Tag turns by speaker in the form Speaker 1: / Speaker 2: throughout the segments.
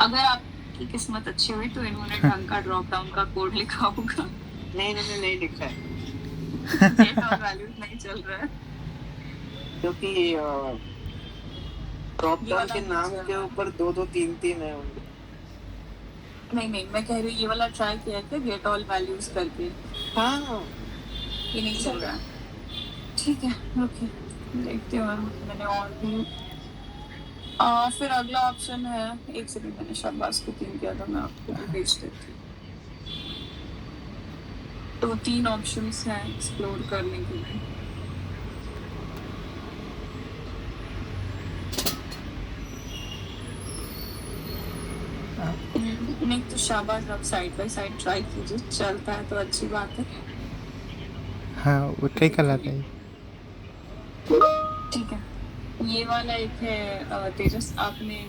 Speaker 1: अगर आपकी किस्मत अच्छी हुई तो इन्होंने ढंग का ड्रॉप डाउन का कोड लिखा होगा।
Speaker 2: नहीं नहीं नहीं लिखा है,
Speaker 1: गेट और वैल्यूज नहीं चल रहा है
Speaker 2: क्योंकि ड्रॉप
Speaker 1: ये
Speaker 2: डाउन
Speaker 1: वाला
Speaker 2: के
Speaker 1: नहीं
Speaker 2: नाम
Speaker 1: चल
Speaker 2: के
Speaker 1: रहा है।
Speaker 2: ऊपर 2 2 3 3 है उनके।
Speaker 1: नहीं मैं कह रही हूँ ये वाला ट्राई किया है क्या गेट ऑल वैल्यूज करके,
Speaker 2: हाँ
Speaker 1: ये नहीं चल रहा है। ठीक है ओके, देखते हो मैंने और भी फिर अगला ऑप्शन है, एक सेकंड मैंने शाबाश को 3 किया था, मैं आपको भी भेज देती हूँ। तो 3 ऑप्शंस हैं एक्सप्लोर करने के लिए। नहीं तो शाबाश आप साइड बाय साइड ट्राई कीजिए, चलता है तो अच्छी बात है।
Speaker 3: हाँ वो ट्राई कर रहा था।
Speaker 1: ठीक है, ये वाला एक है तेजस, आपने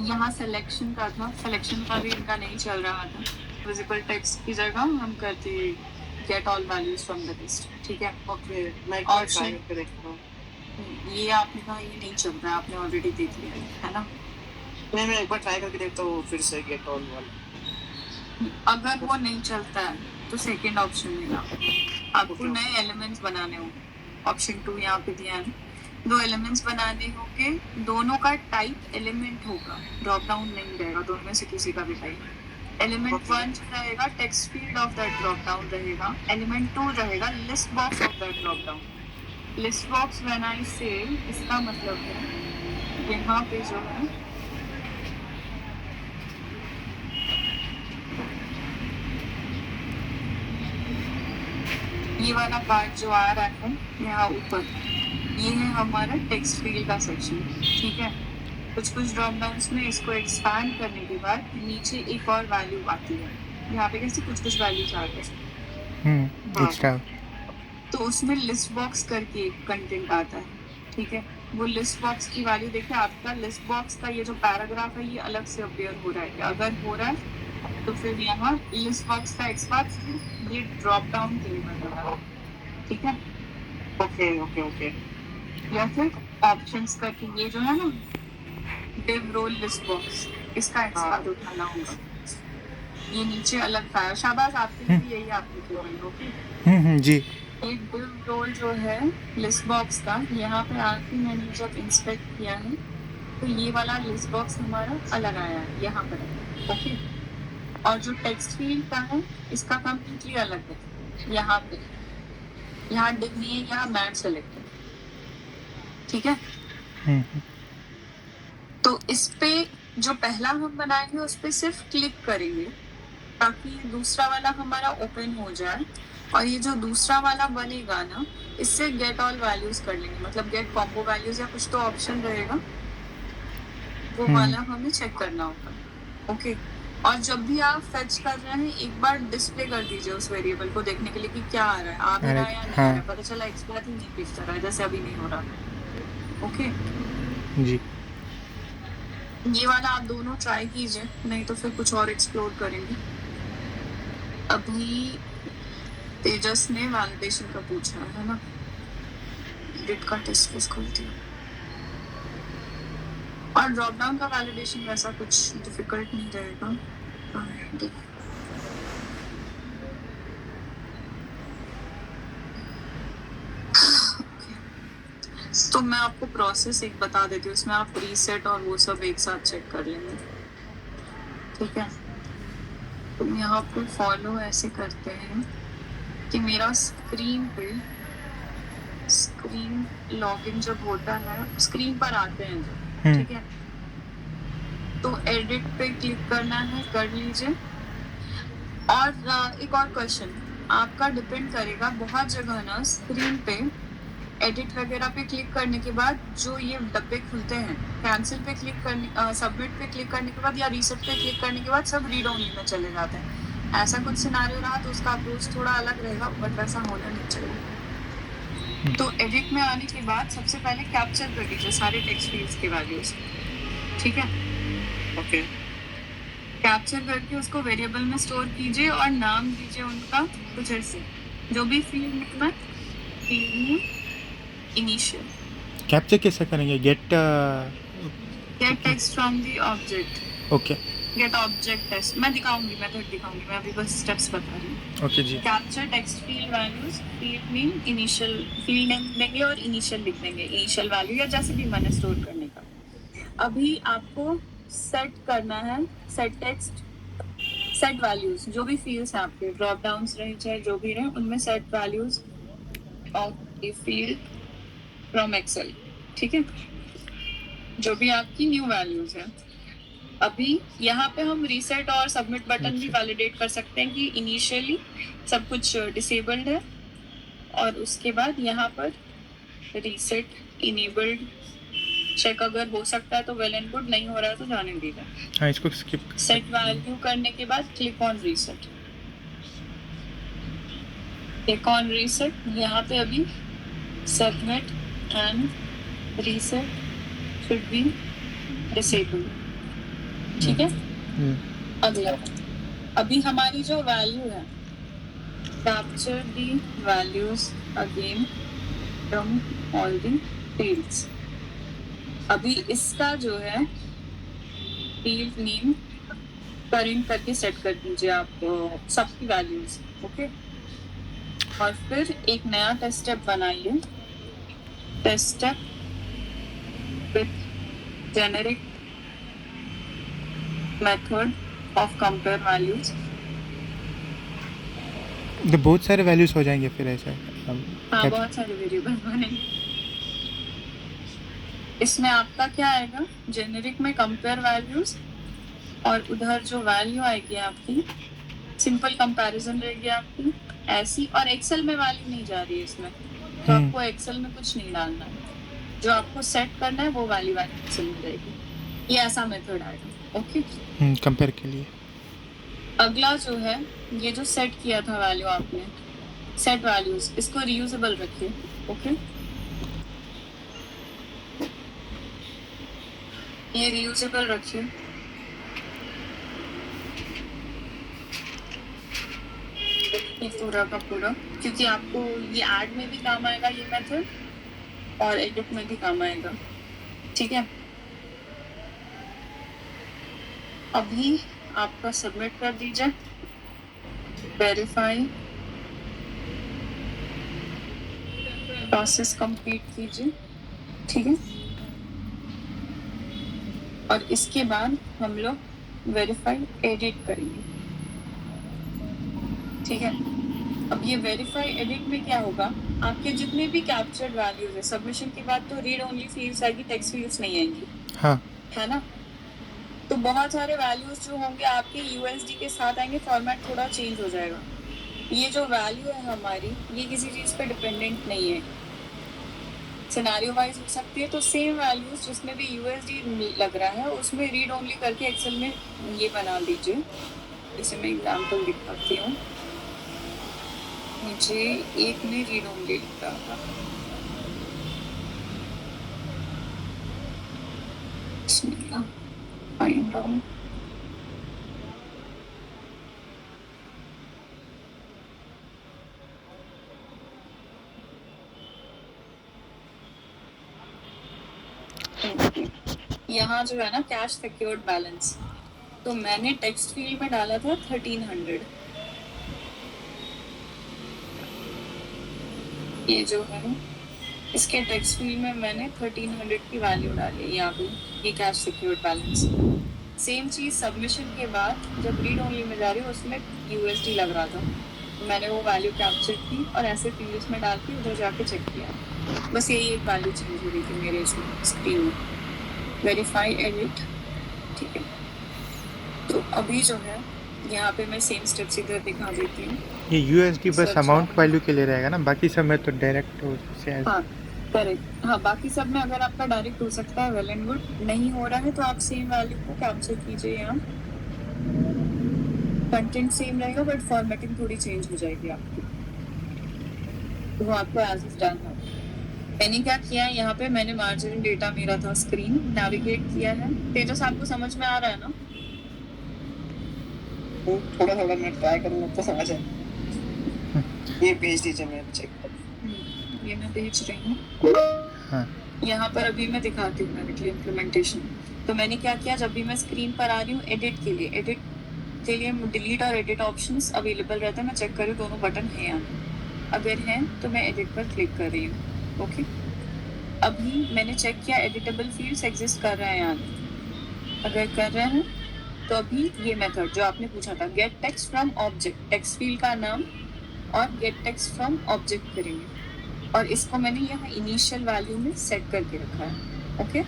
Speaker 1: यहाँ सिलेक्शन का था, सिलेक्शन का भी इनका नहीं चल रहा था। विजिबल टेक्स्ट की जगह हम करते get all values from the list. ठीक है
Speaker 2: ओके, मैं एक बार
Speaker 1: Option-
Speaker 2: ट्राई करके देखता हूँ।
Speaker 1: ये आपने कहा ये नहीं चल रहा है, आपने ऑलरेडी देख लिया है ना।
Speaker 2: नहीं मैं एक बार ट्राई करके देखता हूँ फिर से गेट ऑल वाला।
Speaker 1: अगर वो नहीं चलता है तो सेकेंड ऑप्शन लेना, आपको
Speaker 2: Okay.
Speaker 1: नए एलिमेंट्स बनाने होंगे। ऑप्शन 2 यहाँ पे दिया है, 2 एलिमेंट्स बनाने होंगे, दोनों का टाइप एलिमेंट होगा, ड्रॉप डाउन नहीं रहेगा, दोनों में से किसी का भी टाइप। एलिमेंट 1 रहेगा text field of that drop down रहेगा, एलिमेंट 2 रहेगा list box of that drop down. List box when I से, इसका मतलब है यहाँ पे जो है ये वाला पार्ट जो आ रहा है यहाँ ऊपर, ये है हमारा टेक्स्ट फील्ड का सेक्शन। ठीक है, कुछ ड्रॉप डाउन्स में इसको एक्सपैंड करने के बाद नीचे एक और वैल्यू आती है, यहाँ पे कैसे कुछ वैल्यूज आ गए।
Speaker 3: एक्स्ट्रा।
Speaker 1: तो उसमें लिस्ट बॉक्स करके एक कंटेंट आता है। ठीक है, वो लिस्ट बॉक्स की वैल्यू देखिए, आपका लिस्ट बॉक्स का ये जो पैराग्राफ है ये अलग से अपीयर हो रहा है, अगर हो रहा है तो फिर यहाँ लिस्ट बॉक्स का एक्सपांड ये ड्रॉप डाउन के लिए बनेगा। ठीक है
Speaker 2: ओके ओके ओके,
Speaker 1: या फिर ऑप्शंस करके ये जो है ना डिव रोल लिस्ट बॉक्स, इसका एक्सपांड उठाना होगा, ये नीचे अलग था। शाबाश आपके लिए यही आपकी केवल ओके।
Speaker 3: जी।
Speaker 1: ये डिव रोल जो है लिस्ट बॉक्स का, यहाँ पे आके मैंने जब इंस्पेक्ट किया है तो ये वाला लिस्ट बॉक्स हमारा अलग आया है यहाँ पर। ओके, और जो टेक्स्ट फील्ड का है इसका कम्प्लीटली अलग है, यहाँ पे यहाँ डिव नहीं है, यहाँ मैट सेलेक्ट है। ठीक है, तो इस पे जो पहला हम बनाएंगे उस पे सिर्फ क्लिक करेंगे ताकि दूसरा वाला हमारा ओपन हो जाए, और ये जो दूसरा वाला बनेगा ना इससे गेट ऑल वैल्यूज कर लेंगे, मतलब गेट कॉम्बो वैल्यूज या कुछ तो ऑप्शन रहेगा, वो वाला हमें चेक करना होगा। ओके, और जब भी आप फेच कर रहे हैं एक बार डिस्प्ले कर दीजिए उस वेरिएबल को देखने के लिए कि क्या आ रहा है, आ भी रहा है या नहीं आ रहा है। पता चला एक्सप्लेन ही नहीं पिच रहा है, जैसे अभी नहीं हो रहा। ओके
Speaker 3: जी।
Speaker 1: ये वाला आप दोनों ट्राई कीजिए, नहीं तो फिर कुछ और एक्सप्लोर करेंगे। अभी तेजस ने वैलिडेशन का पूछा है ना, डिट का टेस्ट केस खोल दिया, और ड्रॉप डाउन का वैलिडेशन वैसा कुछ डिफिकल्ट नहीं रहेगा। तो मैं आपको प्रोसेस एक बता देती हूँ, उसमें आप रीसेट और वो सब एक साथ चेक कर लेंगे। ठीक है, तो यहाँ पे फॉलो ऐसे करते हैं कि मेरा स्क्रीन लॉगिन जब होता है स्क्रीन पर आते हैं जब, ठीक है, तो एडिट पे क्लिक करना है, कर लीजिए। और एक और क्वेश्चन आपका डिपेंड करेगा, बहुत जगह ना स्क्रीन पे एडिट वगैरह पे क्लिक करने के बाद जो ये डब्बे खुलते हैं, कैंसिल पे क्लिक करने, सबमिट पे क्लिक करने के बाद या रीसेट पे क्लिक करने के बाद सब रीड ओनली में चले जाते हैं। ऐसा कुछ सिनारियो रहा तो उसका अप्रोच थोड़ा अलग रहेगा, बट वैसा होना नहीं चाहिए। तो एडिट में आने के बाद सबसे पहले कैप्चर कर लीजिए सारे टेक्स्ट फील्ड्स के वैल्यूज। ठीक है,
Speaker 2: ओके,
Speaker 1: कैप्चर करके उसको वेरिएबल में स्टोर कीजिए और नाम दीजिए उनका कुछ ऐसे, जो भी फील्ड में इनिशियल।
Speaker 3: कैप्चर कैसे करेंगे? Get
Speaker 1: text from the object,
Speaker 3: okay
Speaker 1: get object test मैं दिखाऊंगी, मेथड दिखाऊंगी, मैं अभी बस स्टेप्स बता रही हूँ।
Speaker 3: ओके जी।
Speaker 1: Capture text field values, field name initial, field name देंगे और इनिशियल लिख देंगे, इनिशियल वैल्यू या जैसे भी मन है स्टोर करने का। अभी आपको सेट करना है सेट टेक्स्ट, सेट वैल्यूज, जो भी फील्ड्स हैं आपके, ड्रॉप डाउन्स रहे चाहे जो भी रहे, उनमें set values of a field from Excel, ठीक है, जो भी आपकी न्यू वैल्यूज है। अभी यहाँ पे हम रीसेट और सबमिट बटन भी वैलिडेट कर सकते हैं कि इनिशियली सब कुछ डिसेबल्ड है, और उसके बाद यहाँ पर रीसेट इनेबल्ड चेक अगर हो सकता है तो वेल एंड गुड, नहीं हो रहा है तो जाने दीजिए।
Speaker 3: हाँ, इसको स्किप।
Speaker 1: सेट वैल्यू करने के बाद click on reset, click on reset. यहाँ पे अभी submit and reset should be disabled, ठीक है। अगला, अभी हमारी जो वैल्यू है, capture the values again from all the fields. अभी इसका जो है फील्ड नेम करेंट करके सेट कर दीजिए आप सबकी वैल्यूज, ओके। और फिर एक नया टेस्ट स्टेप बनाइए, test step with generic method of compare values.
Speaker 3: तो बहुत सारे वैल्यूज हो जाएंगे फिर ऐसा।
Speaker 1: हाँ, बहुत सारे वेरिएबल बनेंगे। इसमें आपका क्या आएगा, जेनेरिक में कंपेयर वैल्यूज, और उधर जो वैल्यू आएगी आपकी सिंपल कंपैरिजन रहेगी आपकी ऐसी, और एक्सेल में वैल्यू नहीं जा रही है इसमें, तो आपको एक्सेल में कुछ नहीं डालना है, जो आपको सेट करना है वो वैल्यू एक्सेल में रहेगी। ये ऐसा मेथड आएगा, ओके,
Speaker 3: कंपेयर के लिए।
Speaker 1: अगला जो है, ये जो सेट किया था वैल्यू आपने, सेट वैल्यूज, इसको रीयूजेबल रखिए, ओके। ये रीयूजेबल रखिए। ये पूरा का पूरा, क्योंकि आपको ये ऐड में भी काम आएगा ये मेथड, और एडिट में भी काम आएगा, ठीक है। अभी आपका सबमिट कर दीजिए, वेरीफाई, प्रोसेस कंप्लीट कीजिए, ठीक है। और इसके बाद हम लोग वेरीफाई एडिट करेंगे, ठीक है। अब ये वेरीफाई एडिट में क्या होगा, आपके जितने भी कैप्चर्ड वैल्यूज है, सबमिशन के बाद तो रीड ओनली फील्ड्स आएगी, टेक्स्ट फील्ड्स नहीं आएंगी,
Speaker 3: हाँ,
Speaker 1: है ना। तो बहुत सारे वैल्यूज जो होंगे आपके यूएसडी के साथ आएंगे, फॉर्मेट थोड़ा चेंज हो जाएगा। ये जो वैल्यू है हमारी, ये किसी चीज़ पे डिपेंडेंट नहीं है, सिनेरियो वाइज हो सकती है। तो सेम वैल्यूज जिसमें भी यूएसडी लग रहा है उसमें रीड ओनली करके एक्सेल में ये बना दीजिए। इसे मैं एग्जाम्पल दिखाती हूँ, मुझे एक में रीड ओनली लिखा था, फाइंड आउट, यहाँ जो है ना कैश सिक्योर्ड बैलेंस, तो मैंने टेक्स्ट फील्ड में डाला था 1300। ये जो है इसके टेक्स्ट फील्ड में मैंने 1300 की वैल्यू डाली, यहाँ पे ये कैश सिक्योर्ड बैलेंस। सेम चीज़ सबमिशन के बाद जब रीड ओनली में जा रही हूँ उसमें यूएसडी लग रहा था, मैंने वो वैल्यू कैप्चर की और ऐसे फील्ड्स में डाल के उधर जाके चेक किया। बस यही एक वैल्यू चेंज हो रही थी मेरे इसमें स्क्रीन में। वेरीफाई एडिट, ठीक है। तो अभी जो है यहाँ पे मैं सेम स्टेप्स इधर दिखा देती हूँ।
Speaker 3: ये यूएसडी बस अमाउंट वैल्यू के लिए रहेगा ना, बाकी सब में तो डायरेक्ट हो से।
Speaker 1: हाँ करेक्ट, हाँ बाकी सब में अगर आपका डायरेक्ट हो सकता है वेल एंड गुड, नहीं हो रहा है तो आप सेम वैल्यू को कैप्चर कीजिए। यहाँ कंटेंट सेम रहेगा बट फॉर्मेटिंग थोड़ी चेंज हो जाएगी आपकी, वो आपको एज इज डालना। मैंने क्या किया है, यहाँ पे मैंने मार्जिन डेटा मेरा था स्क्रीन नेविगेट किया है। तेजस आपको समझ में आ रहा है ना?
Speaker 2: थोड़ा थोड़ा मैं ट्राई करूँगा तो समझ जाए। ये भेज दीजिए, मैं चेक करूँ।
Speaker 1: ये मैं भेज रही हूँ।
Speaker 3: हाँ,
Speaker 1: यहाँ पर अभी मैं दिखाती हूँ डायरेक्टली इम्प्लीमेंटेशन। तो मैंने क्या किया, जब भी मैं स्क्रीन पर आ रही हूँ एडिट के लिए डिलीट और एडिट ऑप्शंस अवेलेबल रहते हैं। मैं चेक कर रही हूँ दोनों बटन हैं या नहीं। अगर हैं तो मैं एडिट पर क्लिक कर रही हूँ। ओके, अभी मैंने चेक किया एडिटेबल फील्ड्स एग्जिस्ट कर रहे हैं या नहीं। अगर कर रहे हैं तो अभी ये मेथड जो आपने पूछा था, gate text from object, text field का नाम और गेट टेक्स्ट फ्रॉम ऑब्जेक्ट करेंगे, और इसको मैंने यहाँ इनिशियल वैल्यू में सेट करके रखा है। ओके,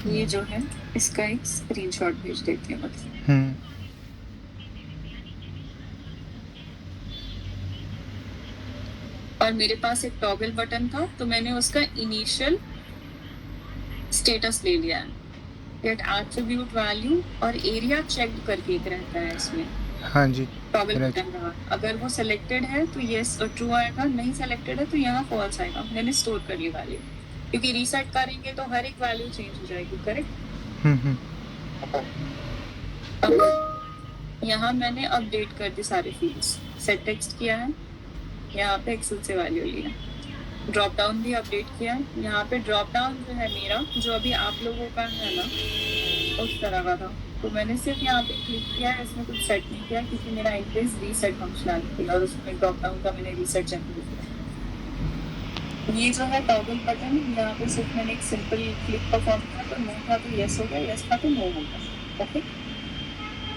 Speaker 1: ये जो है इसका एक स्क्रीनशॉट भेज देती हूँ मतलब। और मेरे पास एक टॉगल बटन था तो मैंने उसका इनिशियल स्टेटस ले लिया है, गेट एट्रीब्यूट वैल्यू और एरिया चेक्ड करके एक रहता है इसमें।
Speaker 3: हाँ जी,
Speaker 1: टॉगल बटन रहा, अगर वो सिलेक्टेड है तो यस और ट्रू आएगा, नहीं सिलेक्टेड है तो यहाँ फॉल्स आएगा। मैंने स्टोर कर ली वैल्यू, क्योंकि रीसेट करेंगे तो हर एक वैल्यू चेंज हो जाएगी। करेक्ट। अब यहाँ मैंने अपडेट कर दी सारे फील्ड्स, सेट टेक्स्ट किया है, यहाँ पे एक्सेल से वैल्यू लिया, ड्रॉप डाउन भी अपडेट किया है। यहाँ पे ड्रॉप डाउन जो है मेरा, जो अभी आप लोगों का है ना उस तरह का था, तो मैंने सिर्फ यहाँ पे क्लिक किया है, इसमें कुछ सेट नहीं किया क्योंकि मेरा इंक्रीज रीसेट फंक्शनलिटी और उसमें ड्रॉप डाउन का मैंने रीसेट चेक किया। ये जो है टॉगल बटन, यहाँ पे सिर्फ मैंने एक सिंपल क्लिक परफॉर्म किया, तो नो था तो यस हो गया, यस था तो नो हो गया। ओके,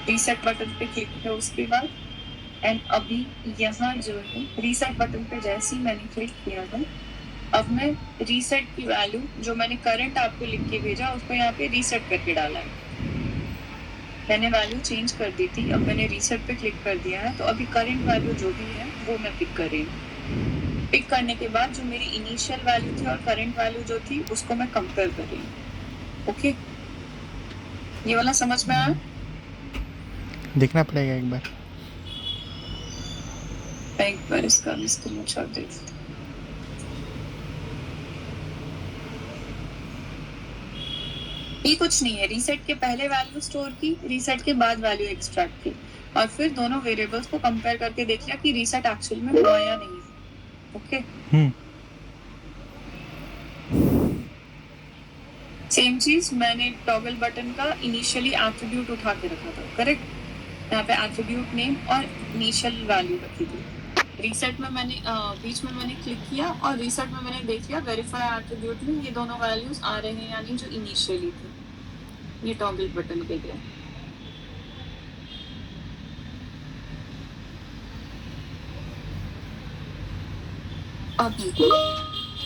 Speaker 1: रीसेट बटन पे क्लिक किया उसके बाद, एंड अभी यहाँ जो है रीसेट बटन पे जैसे ही मैंने क्लिक किया था, अब मैं रीसेट की वैल्यू जो मैंने करंट आपको लिख के भेजा उसको यहाँ पे रीसेट करके डाला है। मैंने वैल्यू चेंज कर दी थी, अब मैंने रीसेट पे क्लिक कर दिया है, तो अभी करंट वैल्यू जो भी है वो मैं पिक कर रही हूँ। पिक करने के बाद जो मेरी इनिशियल वैल्यू थी और करंट वैल्यू जो थी उसको मैं कंपेयर कर रही हूँ। ओके, ये वाला समझ में आया?
Speaker 3: देखना पड़ेगा एक बार।
Speaker 1: एक बार इसका स्क्रीनशॉट दे देती हूँ। ये कुछ नहीं है, रीसेट के पहले वैल्यू स्टोर की, रीसेट के बाद वैल्यू एक्सट्रैक्ट की, और फिर दोनों वेरिएबल्स को कंपेयर करके देख लिया कि रीसेट एक्चुअल में हुआ या नहीं। ओके, सेम चीज मैंने टॉगल बटन का इनिशियली एट्रीब्यूट उठा के रखा था। करेक्ट, यहाँ पे एट्रीब्यूट नेम और इनिशियल वैल्यू रखी थी। रीसेट में मैंने बीच में मैंने क्लिक किया और रीसेट में मैंने देख लिया वेरीफाई एट्रीब्यूट में ये दोनों वैल्यूज आ रहे हैं यानी जो इनिशियली थे। ये टॉगल बटन के लिए।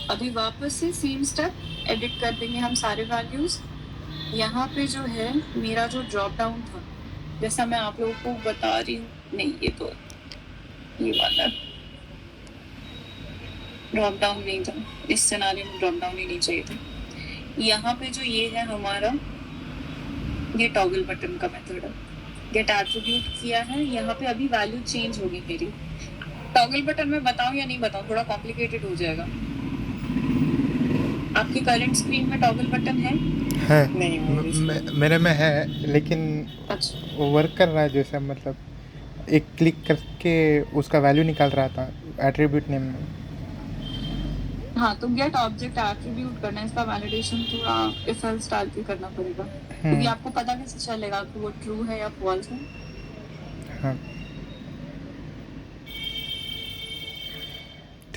Speaker 1: अभी वापस से सेम स्टेप एडिट कर देंगे हम सारे वैल्यूज। यहाँ पे जो है मेरा जो ड्रॉप डाउन था, जैसा मैं आप लोगों को बता रही हूँ, नहीं ये तो ये वाला ड्रॉप डाउन नहीं था, इस सिनेरियो में ड्रॉप डाउन ही नहीं चाहिए था। यहाँ पे जो ये है हमारा, ये टॉगल बटन का मेथड है, गेट एट्रीब्यूट किया है, यहाँ पे अभी वैल्यू चेंज होगी मेरी। टॉगल बटन में बताऊं या नहीं बताऊं, थोड़ा कॉम्प्लिकेटेड हो जाएगा। आपकी करंट स्क्रीन में टॉगल बटन है?
Speaker 2: नहीं,
Speaker 3: मेरे में है, लेकिन
Speaker 1: अच्छा,
Speaker 3: वो वर्क कर रहा है जैसे, मतलब एक क्लिक करके उसका वैल्यू निकाल रहा था एट्रीब्यूट नेम में।
Speaker 1: हाँ, तो गेट ऑब्जेक्ट एट्रीब्यूट करना है, इसका वैलिडेशन थोड़ा इफ एल्स डाल के करना पड़ेगा, क्योंकि आपको पता कैसे चलेगा कि वो ट्रू है या फॉल्स है?
Speaker 3: हाँ,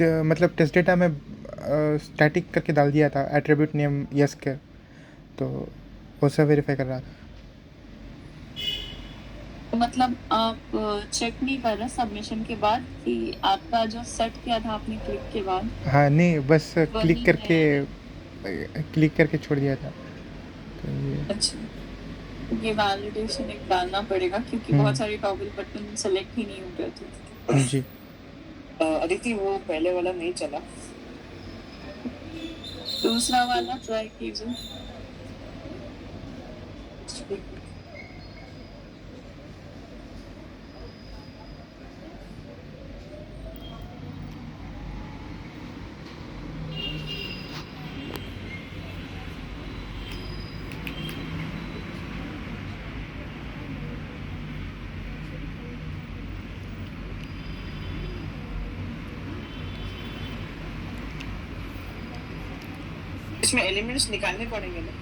Speaker 3: मतलब टेस्ट डेटा में स्टैटिक करके डाल दिया था एट्रीब्यूट नेम यस के, तो वो सब वेरीफाई कर रहा था।
Speaker 1: मतलब आप चेक नहीं कर रहे सबमिशन के बाद कि आपका जो सेट किया था आपने क्लिक के बाद?
Speaker 3: हाँ नहीं, बस
Speaker 1: वही
Speaker 3: क्लिक करके छोड़ दिया था। तो ये
Speaker 1: अच्छा, ये वैलिडेशन एक डालना पड़ेगा क्योंकि बहुत सारे टॉगल बटन सेलेक्ट ही नहीं हो रहे थे।
Speaker 3: जी,
Speaker 2: अदिति वो पहले वाला नहीं चला,
Speaker 1: दूसरा वाला ट्राई कीजिए।
Speaker 2: इसमें एलिमेंट्स निकालने पड़ेंगे ना?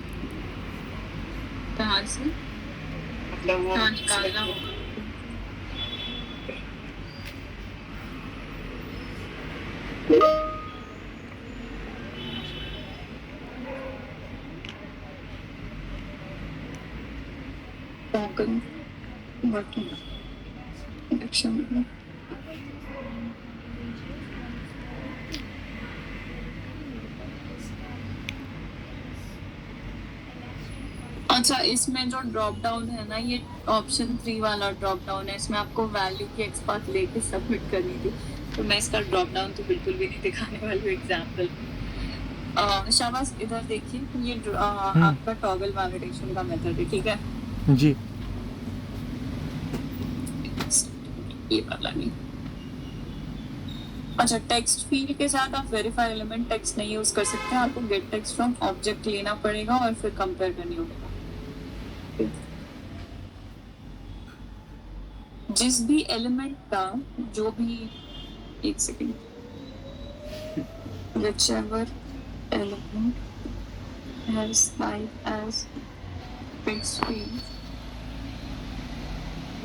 Speaker 1: कहाँ से
Speaker 2: मतलब वो
Speaker 1: कहाँ निकालना
Speaker 2: select-
Speaker 1: होगा? Toggle button selection. अच्छा, इसमें जो ड्रॉप डाउन है ना, ये ऑप्शन 3 वाला ड्रॉप डाउन है, इसमें आपको वैल्यू की एक्सपाथ लेके सबमिट करनी थी, तो मैं इसका ड्रॉप डाउन तो बिल्कुल भी नहीं दिखाने वाली हूँ एग्जाम्पल। शाबाश, इधर देखिए, ये आपका टॉगल वैलिडेशन का मेथड है, ठीक है?
Speaker 3: जी
Speaker 1: ये वाला नहीं। अच्छा, टेक्स्ट फील्ड के साथ आप वेरीफाई एलिमेंट टेक्स्ट नहीं यूज कर सकते, आपको गेट टेक्स्ट फ्रॉम ऑब्जेक्ट लेना पड़ेगा और फिर कंपेयर करनी होगी। जिस भी एलिमेंट का जो भी, एक second, whichever element has type as text field,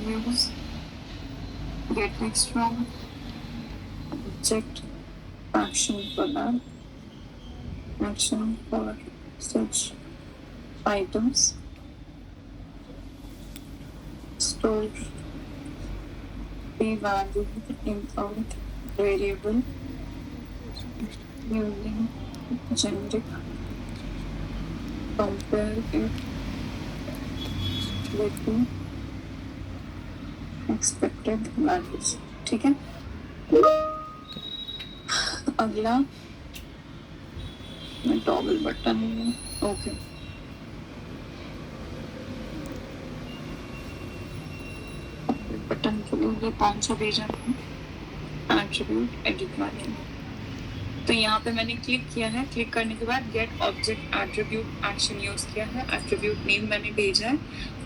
Speaker 1: use get text from object action for that, action for such items, store the value in a variable using generic, compare it with the expected values, ठीक है? अगला मैं toggle button, okay, button के लिए ये कौन सा भेजा है? Attribute edit value. तो यहाँ पे मैंने क्लिक किया है, क्लिक करने के बाद get object attribute action use किया है, एट्रीब्यूट नेम मैंने भेजा है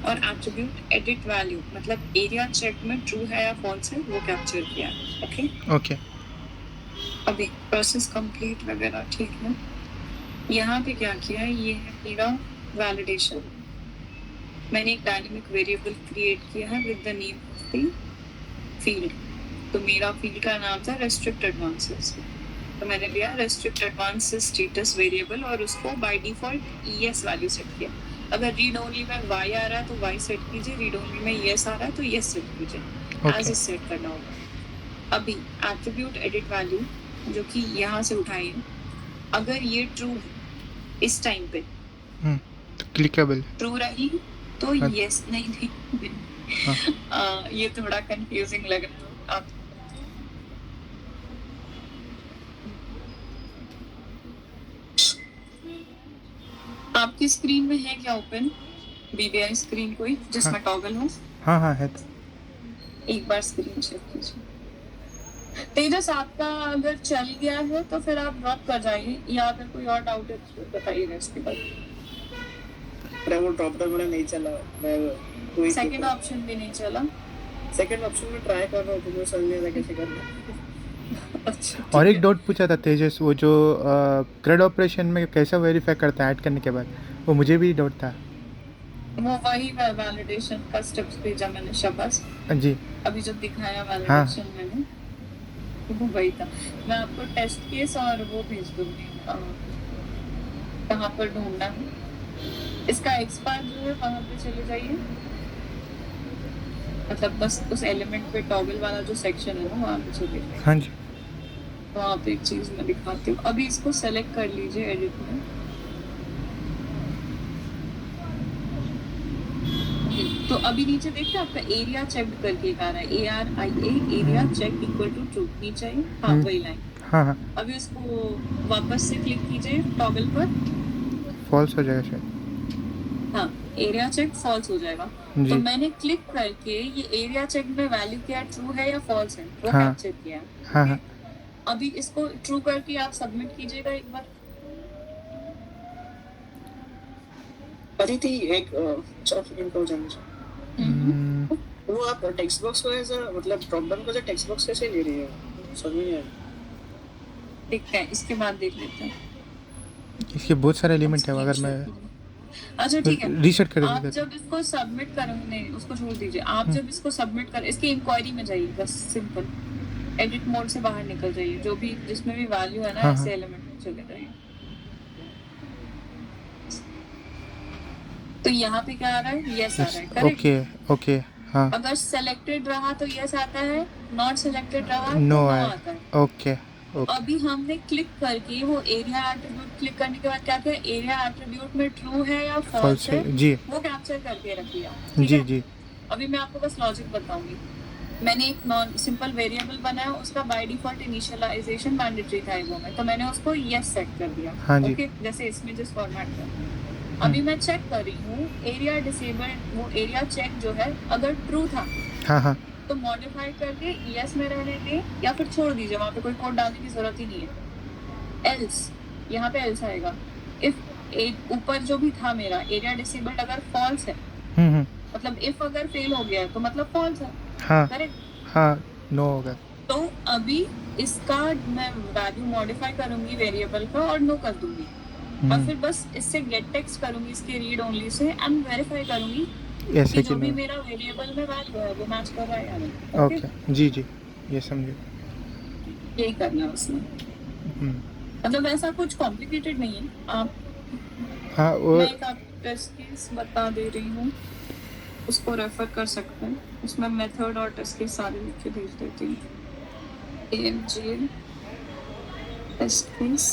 Speaker 1: और एट्रीब्यूट एडिट वैल्यू मतलब एरिया चेक में ट्रू है या फॉल्स है वो कैप्चर किया है। ओके
Speaker 3: ओके
Speaker 1: अभी प्रोसेस कंप्लीट वगैरह ठीक है। यहाँ पे क्या किया है, ये है मेरा वैलिडेशन। मैंने एक डायनेमिक वेरिएबल क्रिएट किया है with the name of the field. तो मेरा फील्ड का नाम था रेस्ट्रिक्ट एडवांसेस, तो मैंने लिया रेस्ट्रिक्ट एडवांसेस स्टेटस वेरिएबल और उसको by default ES value set किया। अगर रीड ओनली में वाई आ रहा है तो वाई सेट कीजिए, रीड ओनली में येस आ रहा है तो येस सेट कीजिए, एज इज सेट करना होगा। अभी एट्रीब्यूट एडिट वैल्यू जो कि यहाँ से उठाई है, अगर ये ट्रू है इस टाइम पे,
Speaker 3: तो क्लिकेबल
Speaker 1: ट्रू रही तो
Speaker 3: हाँ।
Speaker 1: यस, नहीं
Speaker 3: हाँ।
Speaker 1: ये थोड़ा कंफ्यूजिंग लग रहा है आप। आपकी स्क्रीन में है क्या ओपन बीबीआई स्क्रीन कोई जिसमें टॉगल हो?
Speaker 3: हाँ हाँ है।
Speaker 1: एक बार स्क्रीन चेक कीजिए। तेजस, आपका अगर चल गया है तो फिर आप ड्रॉप कर जाइए, या अगर कोई और डाउट है तो बताइएगा इसके बाद।
Speaker 2: अरे वो ड्रॉप डाउन मेरा नहीं चला, मैं कोई
Speaker 1: सेकंड ऑप्शन भी नहीं चला।
Speaker 2: सेकंड ऑप्शन में ट्राई कर रहा हूँ, मुझे समझ नहीं आता कैसे करना।
Speaker 1: अच्छा,
Speaker 3: और एक डाउट पूछा था तेजस, वो जो क्रेड ऑपरेशन में कैसे वेरीफाई करता है ऐड करने के बाद, वो मुझे भी डाउट था।
Speaker 1: वो वही वैलिडेशन का स्टेप्स भेजा मैंने शाबाश,
Speaker 3: जी
Speaker 1: अभी जो दिखाया वैलिडेशन मैंने वो वही था। मैं आपको टेस्ट केस और वो भेज दूंगी कहाँ पर ढूंढना है इसका। एक्सपायर जो है वहाँ पे चले जाइए, मतलब बस उस एलिमेंट पे टॉगल वाला जो सेक्शन है ना वहाँ पे चले जाइए।
Speaker 3: हाँ जी
Speaker 1: वहाँ पे एक चीज मैं दिखाती हूँ, अभी इसको सेलेक्ट कर लीजिए एडिट में। तो अभी नीचे देखते हैं आपका एरिया चेक करके आ रहा है, ARIA aria check equal to true, नीचे है हाँ वही लाइन।
Speaker 3: हाँ हाँ
Speaker 1: अभी उसको वापस से क्लिक कीजिए टॉगल पर,
Speaker 3: फॉल्स हो जाएगा शायद।
Speaker 1: हाँ एरिया चेक फॉल्स हो जाएगा।
Speaker 3: जी।
Speaker 1: तो मैंने क्लिक करके ये एरिया चेक में वैल्यू क्या ट्रू है या फॉल्स है वो
Speaker 3: हाँ।
Speaker 1: कैप्चर किया।
Speaker 3: हाँ हाँ
Speaker 1: अभी इसको ट्रू करके आप सबमिट कीजिएगा एक बार।
Speaker 2: अदिति एक इनको जानना चाहिए, वो आप टेक्स्ट बॉक्स को ऐसा मतलब ड्रॉप डाउन को टेक्स्ट बॉक्स कैसे ले रही है, समझ नहीं आया।
Speaker 1: देखते हैं इसके बाद देख लेते हैं।
Speaker 3: इसके बहुत सारे एलिमेंट है, अगर मैं
Speaker 1: अच्छा ठीक है,
Speaker 3: रीसेट कर
Speaker 1: आप
Speaker 3: देगा।
Speaker 1: जब इसको सबमिट करेंगे, नहीं उसको छोड़ दीजिए, आप जब इसको सबमिट करें, इसकी इंक्वायरी में जाइए, बस सिंपल एडिट मोड से बाहर निकल जाइए, जो भी जिसमें भी वैल्यू है ना
Speaker 3: हाँ,
Speaker 1: ऐसे
Speaker 3: हाँ।
Speaker 1: एलिमेंट में चले जाइए। तो यहाँ पे क्या आ रहा है, यस आ रहा है, करेक्ट।
Speaker 3: ओके ओके हाँ
Speaker 1: अगर सेलेक्टेड रहा तो यस आता है, नॉट सेलेक्टेड रहा तो
Speaker 3: नो
Speaker 1: नो
Speaker 3: है
Speaker 1: आता है।
Speaker 3: ओके ओके
Speaker 1: अभी हमने क्लिक करके वो एरिया एट्रीब्यूट क्लिक करने के बाद क्या किया, एरिया एट्रीब्यूट में ट्रू है या
Speaker 3: फॉल्स
Speaker 1: फॉल्स है
Speaker 3: है जी
Speaker 1: वो कैप्चर करके रख दिया, ठीक
Speaker 3: जी
Speaker 1: है।
Speaker 3: जी
Speaker 1: अभी मैं आपको बस लॉजिक बताऊंगी। मैंने एक नॉन सिंपल वेरिएबल बनाया, उसका बाय डिफॉल्ट इनिशियलाइजेशन मैंडेटरी था वो में, तो मैंने उसको यस सेट कर दिया,
Speaker 3: हाँ जी।
Speaker 1: ओके, जैसे इसमें जिस फॉर्मेट में। अभी मैं चेक कर रही हूँ एरिया डिसेबल्ड, वो एरिया चेक जो है अगर ट्रू था
Speaker 3: हाँ हाँ
Speaker 1: तो मॉडिफाई करके यस में रहने दें या फिर छोड़ दीजिए, वहाँ पे कोई कोड डालने की जरूरत ही नहीं है। एल्स, यहाँ पे एल्स आएगा। इफ ऊपर जो भी था मेरा एरिया डिसेबल्ड अगर फॉल्स है, मतलब इफ अगर फेल हो गया है तो मतलब फॉल्स है,
Speaker 3: हाँ
Speaker 1: करेक्ट।
Speaker 3: हाँ नो होगा।
Speaker 1: तो अभी इसका मैं वैल्यू मॉडिफाई करूंगी वेरिएबल का और नो कर दूंगी, और फिर बस इससे गेट टेक्स्ट करूंगी इसके read only say and verify करूंगी
Speaker 3: ऐसे
Speaker 1: कि
Speaker 3: कि
Speaker 1: जो भी
Speaker 3: नहीं
Speaker 1: मेरा वेरिएबल में वैल्यू है वो मैच कर रहा है या नहीं।
Speaker 3: ओके जी जी ये समझे।
Speaker 1: यही करना है उसमें,
Speaker 3: हम्म,
Speaker 1: मतलब ऐसा कुछ कॉम्प्लिकेटेड नहीं है। आप
Speaker 3: हाँ
Speaker 1: मैं
Speaker 3: और
Speaker 1: एक आपको टेस्ट केस बता दे रही हूँ, उसको रेफर कर सकते हैं, उसमें मेथड और टेस्ट केस सारे लिख के भेज देती हूँ। AMGL test case